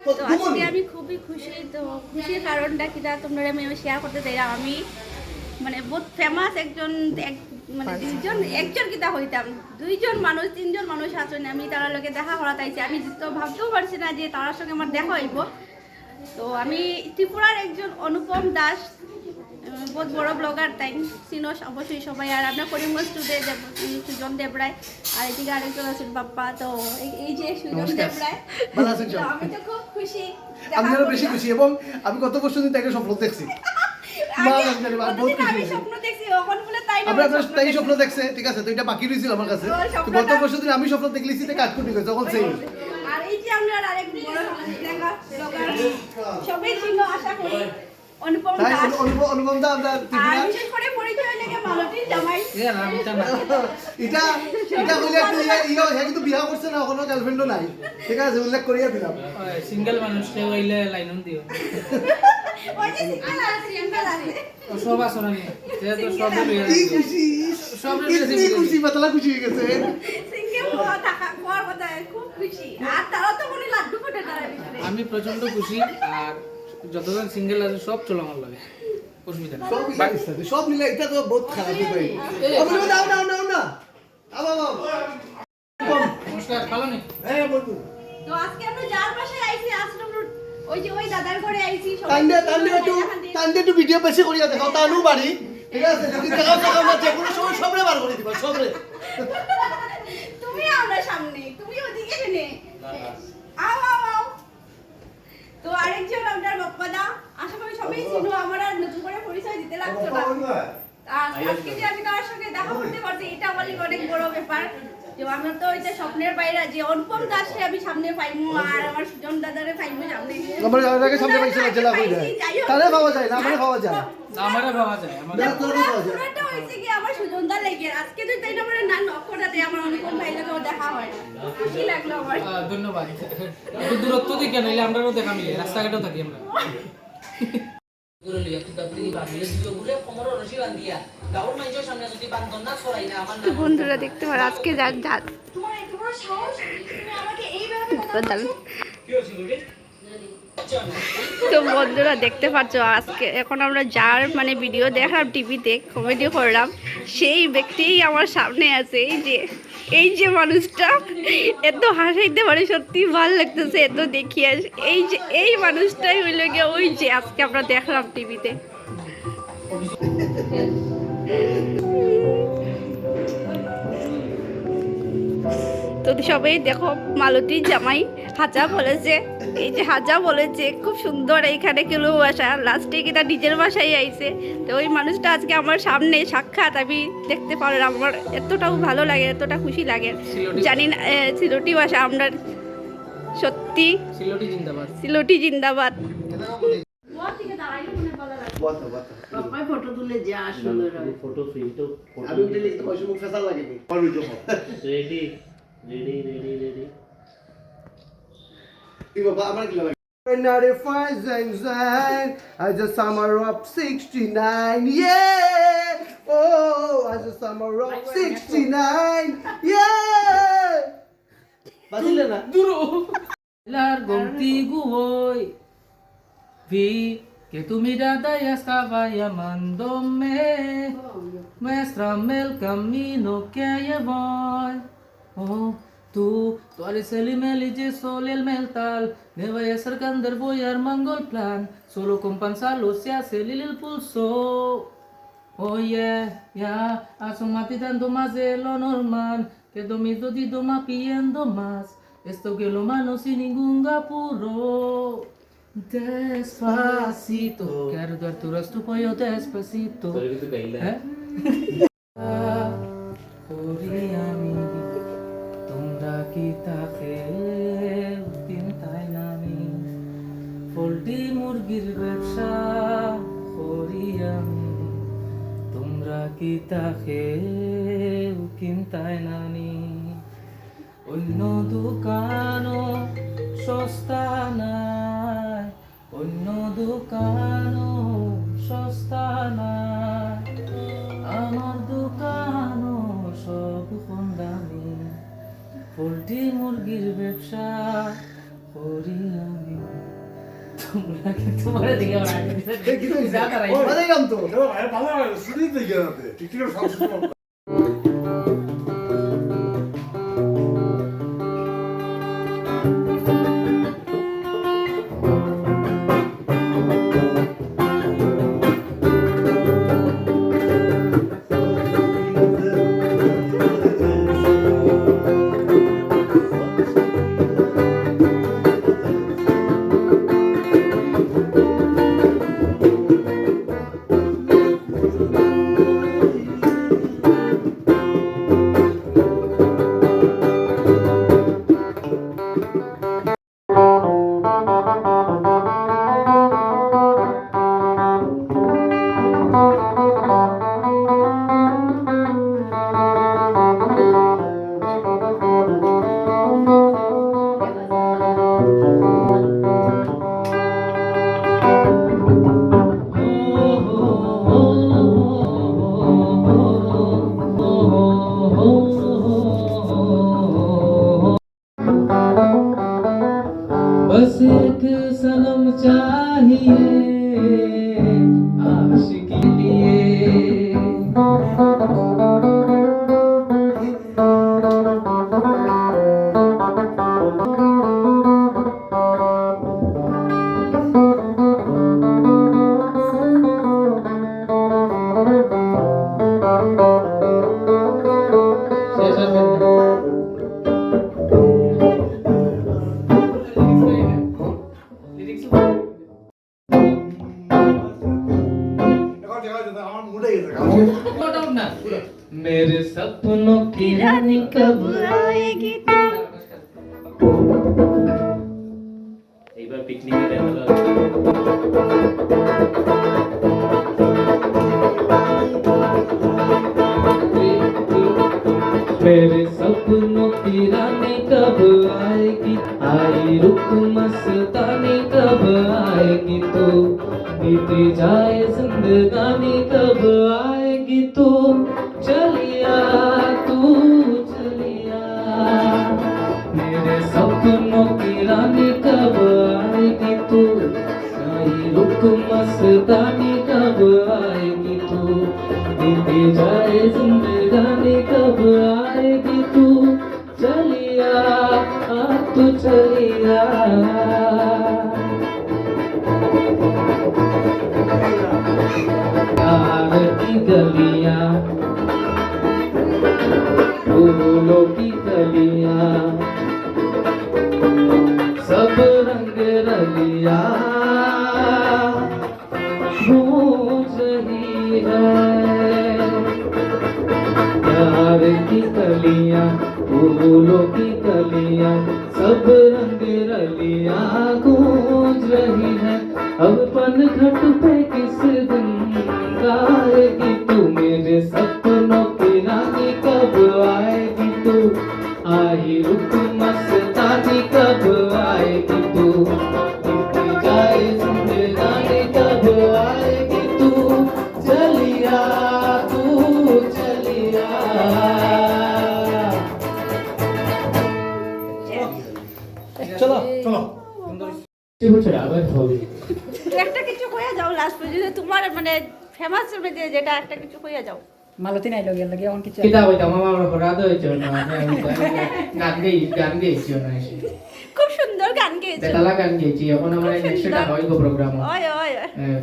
তো আজকে আমি খুবই খুশি। তো খুশির কারণটা কি তোমরা আমি শেয়ার করতে চাইলাম। আমি মানে বহুত ফেমাস মানে একজন কিতা হইতাম, দুইজন মানুষ তিনজন মানুষ আছেন, আমি তার লগে দেখা করা তাইছি। আমি তো ভাবতেও পারছি না যে তার সঙ্গে আমার দেখা হইব। তো আমি ত্রিপুরার একজন অনুপম দাস, বহুত বড় ব্লগার, তাই চিনো অবশ্যই সবাই। আর আপনার করিমগঞ্জ টুডে সুজন দেবরায়, আর এদিকে আরেকজন আছেন বাপ্পা। তো এই যে সুজন দেবরায়, আমি তো খুব খুশি, আমি আরো বেশি খুশি। এবং আমি গত বছর দিন তাকে স্বপ্ন দেখছি, তাই স্বপ্ন দেখছে, ঠিক আছে। তো এটা বাকি রয়েছিল আমার কাছে। গত বছর দিন আমি স্বপ্ন দেখলেছি কাজ করতে গেছে তখন সেই। আর এই যে আমরা আরেক বড় ব্লগার, সবাই চিনো আশা করি, অনুপম দাস। অনুপম দা আমরা ত্রিপুরা বিশেষ করে পরিচয় লাগে মালতীর জামাই। এটা বলে একটা কিন্তু বিয়া করছে না, কোনো গার্লফ্রেন্ডও নাই, ঠিক আছে, উল্লেখ করিয়া দিলাম। সিঙ্গেল মানুষকে হইলে লাইন দিও। ওই যে সিঙ্গেল আছে সব আসলে নি তো সব কি খুশি, সব কি খুশি, মাতলা খুশি হয়ে গেছে। সিঙ্গেল হওয়া থাকা কোয়ার কথা খুব খুশি। আর তারা তো মনে লাড্ডু ফুটে তারা ভিতরে। আমি প্রচন্ড খুশি। আর যতজন সিঙ্গেল আছে সব চলো আমার লাগে, অসুবিধা নেই। সব মিলে এটা তো বহুত খারাপ ভাই। আমরা নাও নাও নাও না আবা বাবা। নমস্কার, ভালো নেই? হ্যাঁ বন্ধু। তো আজকে আমরা যার বাসায় আইছি আশ্রম রোড, ওই যে ওই দাদার ঘরে আইছি। তান্ডে একটু ভিডিও বেশি করিয়া দেখাও, তানু বাড়ি, ঠিক আছে। যদি দেখাও দেখাও না, যে কোনো সময় সবরে বার করে দিবা, সবরে। তুমি আমরা সামনে, তুমি ওদিকে কেনে আও আও আও। তো আরেকজন আপনার বাপ্পাদা, আশা করি সবাই চিনো, আমার আর নতুন করে পরিচয় দিতে লাগতো না। আর আজকে যে আমি তার সঙ্গে দেখা করতে পারছি, এটা আমার লিগে অনেক বড় ব্যাপার। যে আমার তো এটা স্বপ্নের বাইরে যে অনুপম দাসকে আমি সামনে পাইমু, আর আমার সুজন দাদারে পাইমু সামনে। আমার আগে সামনে পাইছিল জেলা কই যায়, তারে পাওয়া যায় না, আমারে পাওয়া যায়, আমারে পাওয়া যায়, আমারে পুরোটা হইছে কি আমার সুজন দা লাগে। আজকে যদি তাই না না নক্ষরাতে আমার অনুপম ভাই লাগেও দেখা হয়, খুশি লাগলো আমার। ধন্যবাদ। একটু দূরত্ব থেকে নাইলে আমরাও দেখা মিলে, রাস্তাঘাটেও থাকি আমরা। বন্ধুরা দেখতে পারো আজকে যার তো বন্ধুরা দেখতে পাচ্ছ আজকে এখন আমরা যার মানে ভিডিও দেখলাম টিভিতে, কমেডি করলাম, সেই ব্যক্তিই আমার সামনে আছে। এই যে মানুষটা এত হাসাইতে পারে, সত্যি ভালো লাগতেছে এত দেখিয়ে। এই মানুষটাই হইল গিয়ে ওই যে আজকে আমরা দেখলাম টিভিতে। তো সবাই দেখো মালতীর জামাই হাজা বলেছে, এই যে হাজা বলেছে খুব সুন্দর এইখানে কেউ আসা, লাস্টে কি তার নিজের বাসায় আইছে। তো ওই মানুষটা আজকে আমার সামনে সাক্ষাৎ আমি দেখতে পারলাম, আমার এতটাও ভালো লাগে, এতটা খুশি লাগে। জানি না সিলোটি ভাষা আমরা সত্যি সিলোটি জিন্দাবাদ, সিলোটি জিন্দাবাদ। ফটো তুলে যা সুন্দর হয়। ফটো ফিল্টো আমি উঠলে তো কইছো মুখ ফেসাল লাগেনি। রেডি রেডি রেডি রেডি এই বাবা আমার কি লাগে? 95 as a summer of 69, yeah, oh as a summer of 69, yeah. বাজিলে না দূরো লার গন্তি গুই vi que tu mirada ya estaba llamándome, muéstrame el camino que allá voy. Oh, tú eres el email y yo soy el mental. Me voy acercando, voy armando el plan. Solo con pensarlo se acelera el pulso. Oh yeah, yeah, asómate dando más de lo normal. Que dormido dido más pidiendo más. Esto que lo mano sin ningún apuro. Despacito, quiero dar tu rostro pollo despacito. আমি তোমরা কি তাকে চিন্তায় নামি, poultry মুরগির ব্যবসা করি আমি, তোমরা কি তাকে চিন্তায় নামি। অন্য দোকানও সস্তা নাই, অন্য দোকানও সস্তা নাই, আমার দোকানও সব কম দামি, পোল্ট্রি মুরগির ব্যবসা করি আমি। তোমার দিকে ওরা যা তারাই বাজাই গান তো ভালো শুনি তো গেলাতে টিকটিকের সংস্কৃতি बस एक सनम चाहिए आशिक के लिए আমার মুডে গেছে मेरे सपनों की रानी कब आएगी এইবার পিকনিকে দেখা मेरे सपनों की रानी कब आएगी आई रुक मस्तानी कब आएगी तो बीती जाए जिंदगानी कब आएगी तो चलिया तू चलिया मेरे सपनों की रानी कब आएगी तू आई रुक मस्तानी कब आएगी तू बीती जाए जिंदगानी कब आएगी तू चलिया तू चलिया प्यार की गलियां फूलों की गलियां सब रंग रलिया गूंज रही है प्यार की कलियां फूलों की कलियां सब रंग रलियां गूंज रही है अब पनघट पे किस दिन गाएगी तू मेरे सपनों की रानी कब आएगी तू आई रुक मस्तानी कब आएगी तू बीती जाए जिंदगानी कब आएगी तू चलिया तू चलिया চলো চলো বছর আবার হবে একটা কিছু কইয়া যাও লাস্ট পর্যন্ত তোমার মানে ফেমাস যেটা একটা কিছু কইয়া যাও মালতী নাই লগে লগে অন কিছু কিতা হইতা মামা আমার অপরাধ হয়েছে না গান গেয়েছি না এসে খুব সুন্দর গান গেয়েছো বেতালা গান গেয়েছি এখন আমার নেক্সট এটা হইব প্রোগ্রাম ওই ওই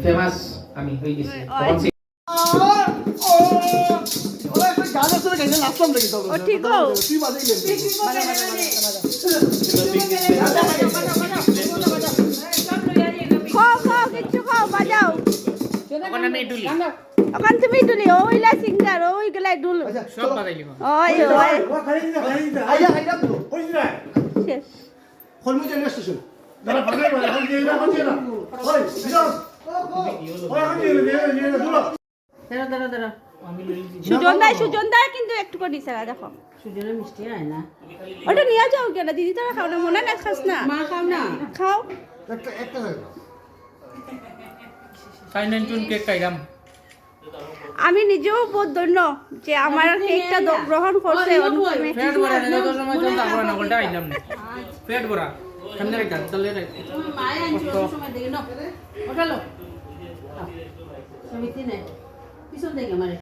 ফেমাস আমি হয়ে গেছি ওই। তখন ওরা একটা গান আছে গাইলে নাচলাম নাকি তখন ও ঠিক ও তুই বাজাই গেলি খাও খাও কিছু খাও বাজাও এখন আমি ডুলি ওখান তুমি দুলি ওইলা সিঙ্গার ওইগুলা দুল আচ্ছা সব বাজাইলি ওই ওই ওরা খাই দিতা আইয়া আইয়া তো কই দিতা শেষ হলমু জানি স্টেশন দাঁড়া ভাগে ভাগে এখন দিয়ে না হচ্ছে না ওই বিজন ওই এখন দিয়ে দুলো দাঁড়া দাঁড়া দাঁড়া সুজন দা কিন্তু একটু করে নিছে দেখো সুজনের মিষ্টি আয় না ওটা নিয়ে যাও কেন দিদি তোরা খাও না মনে না খাস না মা খাও না খাও একটা একটা ফাইনাল টুন কেক খাইলাম আমি নিজেও বহুত ধন্য যে আমার কেকটা গ্রহণ করছে অনুপমে পেট ভরা না তো সময় তো তারপর না গোলটা আইলাম না পেট ভরা সামনে রেখা তাহলে তুমি মায়ে আনছো অত সময় দেখে নাও ওঠালো সমিতি নেই পিছন থেকে মারে